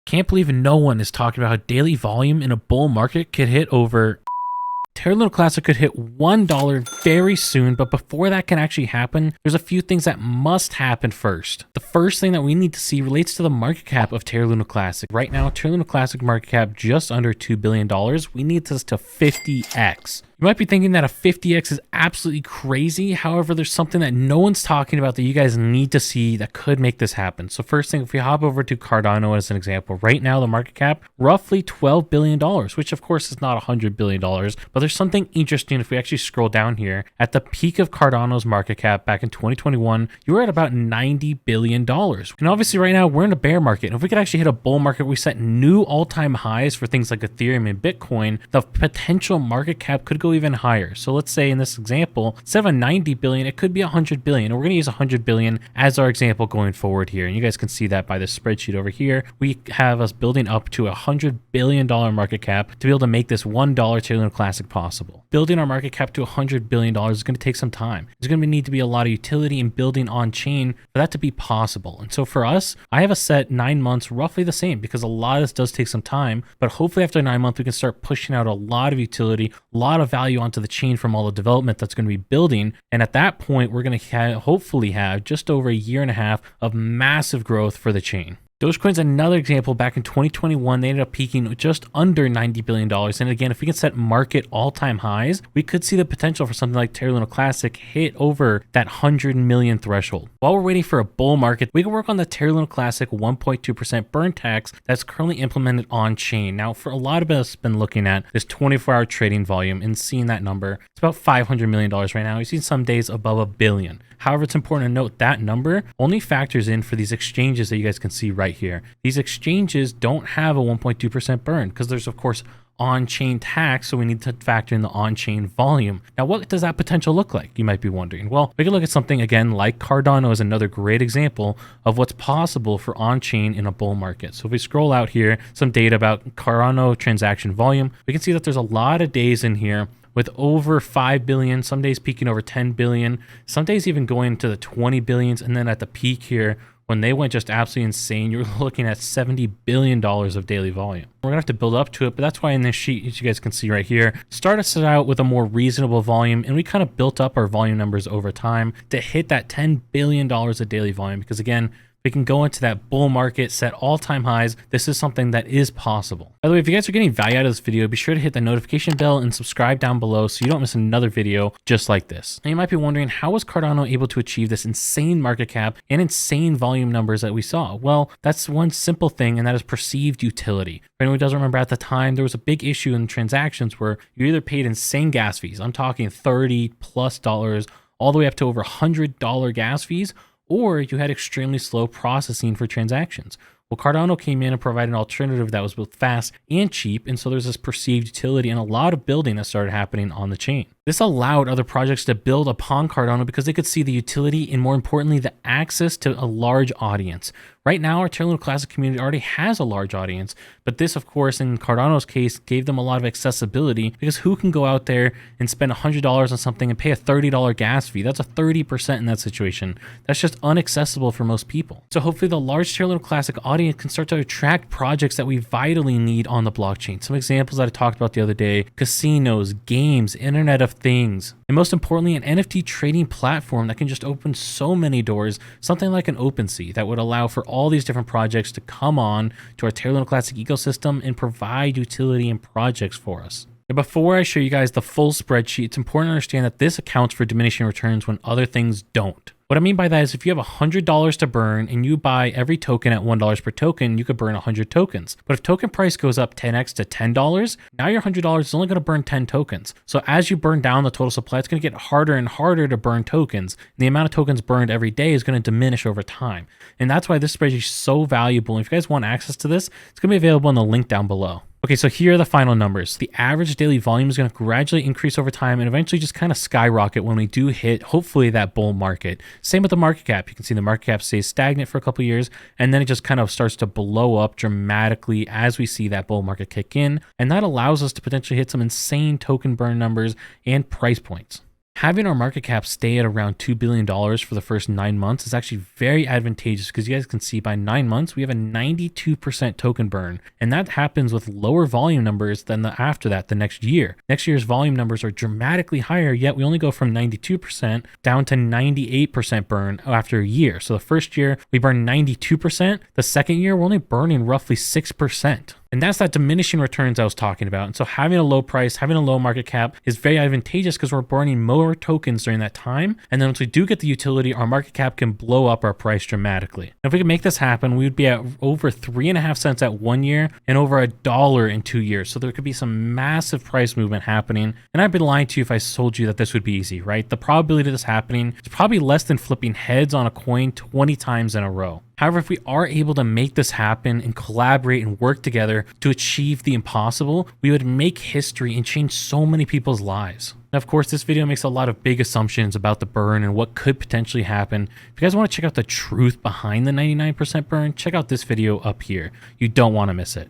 Can't believe no one is talking about how daily volume in a bull market could hit over. Terra Luna Classic could hit $1 very soon, but before that can actually happen, there's a few things that must happen first. The first thing that we need to see relates to the market cap of Terra Luna Classic. Right now, Terra Luna Classic market cap just under $2 billion. We need this to 50x. You might be thinking that a 50x is absolutely crazy. However, there's something that no one's talking about that you guys need to see that could make this happen. So first thing, if we hop over to Cardano as an example, right now the market cap, roughly $12 billion, which of course is not $100 billion, but there's something interesting if we actually scroll down here. At the peak of Cardano's market cap back in 2021, you were at about $90 billion. And obviously right now we're in a bear market. And if we could actually hit a bull market, we set new all-time highs for things like Ethereum and Bitcoin, the potential market cap could go even higher. So let's say in this example, instead of a 90 billion, it could be 100 billion. And we're going to use 100 billion as our example going forward here. And you guys can see that by the spreadsheet over here. We have us building up to $100 billion market cap to be able to make this $1 Terra Luna Classic possible. Building our market cap to $100 billion is going to take some time. There's going to need to be a lot of utility in building on chain for that to be possible. And so for us, I have a set 9 months roughly the same because a lot of this does take some time, but hopefully after 9 months, we can start pushing out a lot of utility, a lot of value onto the chain from all the development that's going to be building. And at that point, we're going to hopefully have just over a year and a half of massive growth for the chain. Dogecoin's another example. Back in 2021, they ended up peaking just under $90 billion. And again, if we can set market all-time highs, we could see the potential for something like Terra Luna Classic hit over that 100 million threshold. While we're waiting for a bull market, we can work on the Terra Luna Classic 1.2% burn tax that's currently implemented on chain. Now, for a lot of us been looking at this 24-hour trading volume and seeing that number, it's about $500 million right now. We've seen some days above $1 billion. However, it's important to note that number only factors in for these exchanges that you guys can see right here. These exchanges don't have a 1.2% burn because there's of course on-chain tax, so we need to factor in the on-chain volume. Now, what does that potential look like? You might be wondering. Well, we can look at something again like Cardano is another great example of what's possible for on-chain in a bull market. So if we scroll out here, some data about Cardano transaction volume, we can see that there's a lot of days in here with over 5 billion, some days peaking over 10 billion, some days even going to the 20 billions. And then at the peak here, when they went just absolutely insane, you're looking at $70 billion of daily volume. We're gonna have to build up to it, but that's why in this sheet, as you guys can see right here, started us out with a more reasonable volume, and we kind of built up our volume numbers over time to hit that $10 billion of daily volume. Because again, we can go into that bull market, set all-time highs. This is something that is possible. By the way, if you guys are getting value out of this video, be sure to hit the notification bell and subscribe down below so you don't miss another video just like this. Now you might be wondering, how was Cardano able to achieve this insane market cap and insane volume numbers that we saw? Well, that's one simple thing, and that is perceived utility. For anyone who doesn't remember, at the time, there was a big issue in transactions where you either paid insane gas fees. I'm talking $30+ all the way up to over $100 gas fees, or you had extremely slow processing for transactions. Well, Cardano came in and provided an alternative that was both fast and cheap, and so there's this perceived utility and a lot of building that started happening on the chain. This allowed other projects to build upon Cardano because they could see the utility and, more importantly, the access to a large audience. Right now, our Terra Luna Classic community already has a large audience, but this, of course, in Cardano's case, gave them a lot of accessibility because who can go out there and spend $100 on something and pay a $30 gas fee? That's a 30% in that situation. That's just inaccessible for most people. So hopefully the large Terra Luna Classic audience can start to attract projects that we vitally need on the blockchain. Some examples that I talked about the other day: casinos, games, Internet of Things, and most importantly, an NFT trading platform that can just open so many doors, something like an OpenSea that would allow for all these different projects to come on to our Terra Luna Classic ecosystem and provide utility and projects for us. Now, before I show you guys the full spreadsheet, it's important to understand that this accounts for diminishing returns when other things don't. What I mean by that is if you have $100 to burn and you buy every token at $1 per token, you could burn 100 tokens. But if token price goes up 10x to $10, now your $100 is only going to burn 10 tokens. So as you burn down the total supply, it's going to get harder and harder to burn tokens. And the amount of tokens burned every day is going to diminish over time. And that's why this spreadsheet is so valuable. And if you guys want access to this, it's going to be available in the link down below. Okay, so here are the final numbers. The average daily volume is going to gradually increase over time and eventually just kind of skyrocket when we do hit, hopefully, that bull market. Same with the market cap. You can see the market cap stays stagnant for a couple of years, and then it just kind of starts to blow up dramatically as we see that bull market kick in. And that allows us to potentially hit some insane token burn numbers and price points. Having our market cap stay at around $2 billion for the first 9 months is actually very advantageous because you guys can see by 9 months, we have a 92% token burn. And that happens with lower volume numbers than after that, the next year. Next year's volume numbers are dramatically higher, yet we only go from 92% down to 98% burn after a year. So the first year we burn 92%. The second year we're only burning roughly 6%. And that's that diminishing returns I was talking about. And so having a low price, having a low market cap is very advantageous because we're burning more tokens during that time. And then once we do get the utility, our market cap can blow up our price dramatically. And if we can make this happen, we would be at over 3.5 cents at 1 year and over $1 in 2 years. So there could be some massive price movement happening. And I'd be lying to you if I told you that this would be easy, right? The probability of this happening is probably less than flipping heads on a coin 20 times in a row. However, if we are able to make this happen and collaborate and work together to achieve the impossible, we would make history and change so many people's lives. Now, of course, this video makes a lot of big assumptions about the burn and what could potentially happen. If you guys want to check out the truth behind the 99% burn, check out this video up here. You don't want to miss it.